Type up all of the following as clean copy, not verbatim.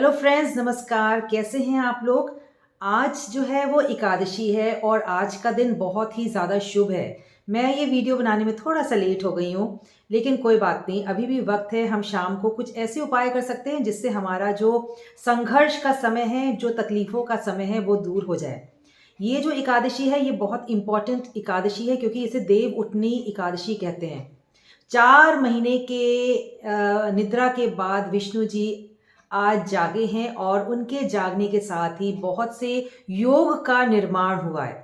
Hello friends, नमस्कार। कैसे हैं आप लोग। आज जो है वो एकादशी है और आज का दिन बहुत ही ज़्यादा शुभ है। मैं ये वीडियो बनाने में थोड़ा सा लेट हो गई हूँ, लेकिन कोई बात नहीं, अभी भी वक्त है। हम शाम को कुछ ऐसे उपाय कर सकते हैं जिससे हमारा जो संघर्ष का समय है, जो तकलीफ़ों का समय है, वो दूर हो जाए। ये जो एकादशी है ये बहुत इम्पॉर्टेंट एकादशी है क्योंकि इसे देव उठनी एकादशी कहते हैं। 4 महीने के निद्रा के बाद विष्णु जी आज जागे हैं और उनके जागने के साथ ही बहुत से योग का निर्माण हुआ है,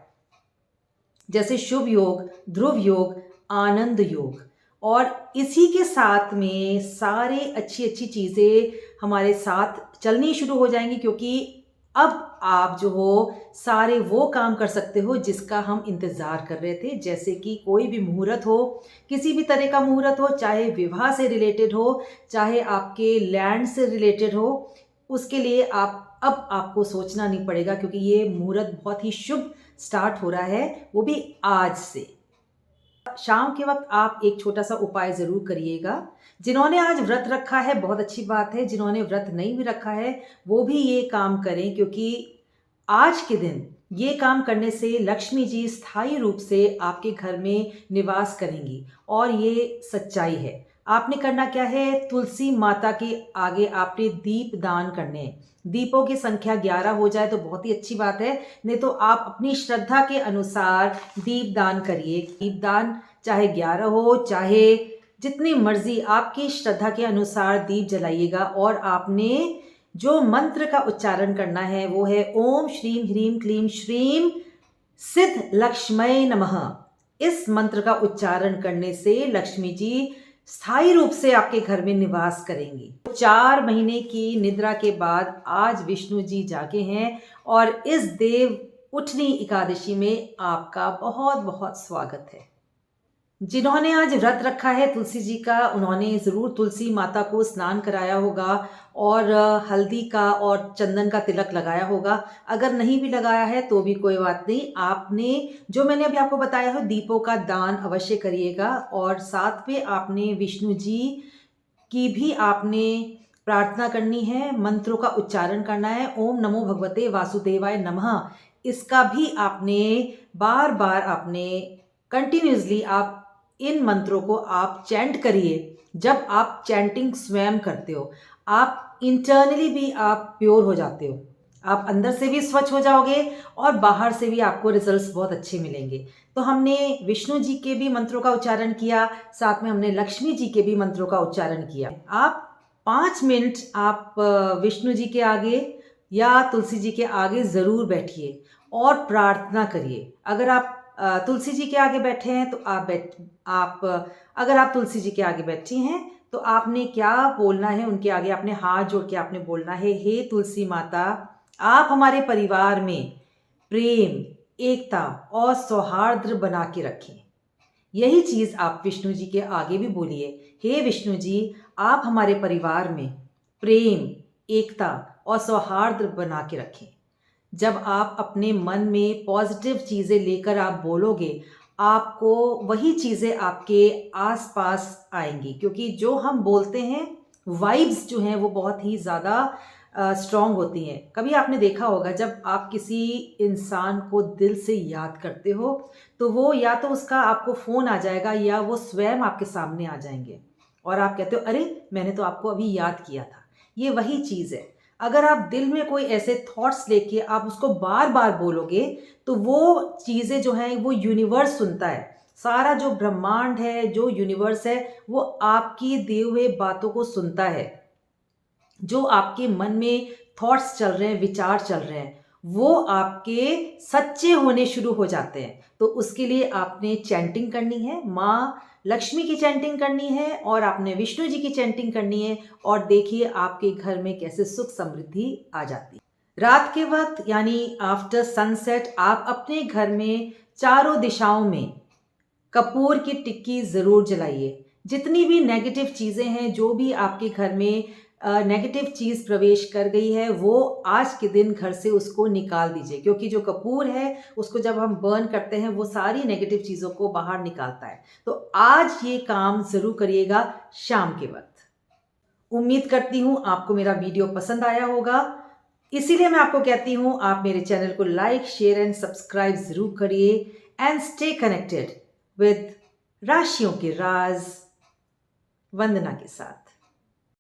जैसे शुभ योग, ध्रुव योग, आनंद योग। और इसी के साथ में सारे अच्छी-अच्छी चीज़ें हमारे साथ चलनी शुरू हो जाएँगी क्योंकि अब आप जो हो सारे वो काम कर सकते हो जिसका हम इंतज़ार कर रहे थे। जैसे कि कोई भी मुहूर्त हो, किसी भी तरह का मुहूर्त हो, चाहे विवाह से रिलेटेड हो, चाहे आपके लैंड से रिलेटेड हो, उसके लिए अब आपको सोचना नहीं पड़ेगा क्योंकि ये मुहूर्त बहुत ही शुभ स्टार्ट हो रहा है, वो भी आज से। शाम के वक़्त आप एक छोटा-सा उपाय ज़रूर करिएगा। जिन्होंने आज व्रत रखा है बहुत अच्छी बात है, जिन्होंने व्रत नहीं भी रखा है वो भी ये काम करें क्योंकि आज के दिन ये काम करने से लक्ष्मी जी स्थायी रूप से आपके घर में निवास करेंगी और ये सच्चाई है। आपने करना क्या है, तुलसी माता के आगे आपने दीप दान करने हैं। दीपों की संख्या 11 हो जाए तो बहुत ही अच्छी बात है, नहीं तो आप अपनी श्रद्धा के अनुसार दीपदान करिए। दीपदान चाहे 11 हो, चाहे जितनी मर्ज़ी आपकी श्रद्धा के अनुसार दीप जलाइएगा और आपने जो मंत्र का उच्चारण करना है वो है ओम श्रीम ह्रीम क्लीम श्रीम सिद्ध लक्ष्मय नमः। इस मंत्र का उच्चारण करने से लक्ष्मी जी स्थायी रूप से आपके घर में निवास करेंगी। 4 महीने की निद्रा के बाद आज विष्णु जी जागे हैं और इस देव उठनी एकादशी में आपका बहुत बहुत स्वागत है। जिन्होंने आज व्रत रखा है तुलसी जी का, उन्होंने ज़रूर तुलसी माता को स्नान कराया होगा और हल्दी का और चंदन का तिलक लगाया होगा। अगर नहीं भी लगाया है तो भी कोई बात नहीं, आपने जो मैंने अभी आपको बताया है दीपों का दान अवश्य करिएगा और साथ में आपने विष्णु जी की भी आपने प्रार्थना करनी है, मंत्रों का उच्चारण करना है। ओम नमो भगवते वासुदेवाय नमः, इसका भी आपने बार-बार आपने कंटिन्यूअसली आप इन मंत्रों को आप चैंट करिए। जब आप चैंटिंग स्वयं करते हो, आप इंटरनली भी आप प्योर हो जाते हो। आप अंदर से भी स्वच्छ हो जाओगे और बाहर से भी आपको रिजल्ट्स बहुत अच्छे मिलेंगे। तो हमने विष्णु जी के भी मंत्रों का उच्चारण किया, साथ में हमने लक्ष्मी जी के भी मंत्रों का उच्चारण किया। आप 5 मिनट आप विष्णु जी के आगे या तुलसी जी के आगे ज़रूर बैठिए और प्रार्थना करिए। अगर आप तुलसी जी के आगे बैठे हैं तो अगर आप तुलसी जी के आगे बैठी हैं तो आपने क्या बोलना है, उनके आगे आपने हाथ जोड़ के आपने बोलना है, हे तुलसी माता, आप हमारे परिवार में प्रेम, एकता और सौहार्द बना के रखें। यही चीज़ आप विष्णु जी के आगे भी बोलिए, हे विष्णु जी, आप हमारे परिवार में प्रेम, एकता और सौहार्द बना के रखें। जब आप अपने मन में पॉजिटिव चीज़ें लेकर आप बोलोगे, आपको वही चीज़ें आपके आस-पास आएँगी क्योंकि जो हम बोलते हैं, वाइब्स जो हैं वो बहुत ही ज़्यादा स्ट्रॉन्ग होती हैं। कभी आपने देखा होगा जब आप किसी इंसान को दिल से याद करते हो, तो वो या तो उसका आपको फ़ोन आ जाएगा या वो स्वयं आपके सामने आ जाएँगे और आप कहते हो, "अरे! मैंने तो आपको अभी याद किया था।" ये वही चीज़ है। अगर आप दिल में कोई ऐसे थॉट्स लेके आप उसको बार-बार बोलोगे, तो वो चीज़ें जो हैं वो यूनिवर्स सुनता है। सारा जो ब्रह्मांड है, जो यूनिवर्स है, वो आपकी दिए हुए बातों को सुनता है। जो आपके मन में थॉट्स चल रहे हैं, विचार चल रहे हैं, वो आपके सच्चे होने शुरू हो जाते हैं। तो उसके लिए आपने चैंटिंग करनी है, माँ लक्ष्मी की चैंटिंग करनी है और आपने विष्णु जी की चैंटिंग करनी है और देखिए आपके घर में कैसे सुख समृद्धि आ जाती है। रात के वक़्त यानी आफ्टर सनसेट आप अपने घर में चारों दिशाओं में कपूर की टिक्की ज़रूर जलाइए। जितनी भी नेगेटिव चीज़ें हैं, जो भी आपके घर में नेगेटिव चीज़ प्रवेश कर गई है, वो आज के दिन घर से उसको निकाल दीजिए क्योंकि जो कपूर है, उसको जब हम बर्न करते हैं, वो सारी नेगेटिव चीज़ों को बाहर निकालता है। तो आज ये काम ज़रूर करिएगा शाम के वक़्त। उम्मीद करती हूँ आपको मेरा वीडियो पसंद आया होगा। इसीलिए मैं आपको कहती हूँ आप मेरे चैनल को लाइक, शेयर एंड सब्सक्राइब ज़रूर करिए एंड स्टे कनेक्टेड विद राशियों के राज वंदना के साथ।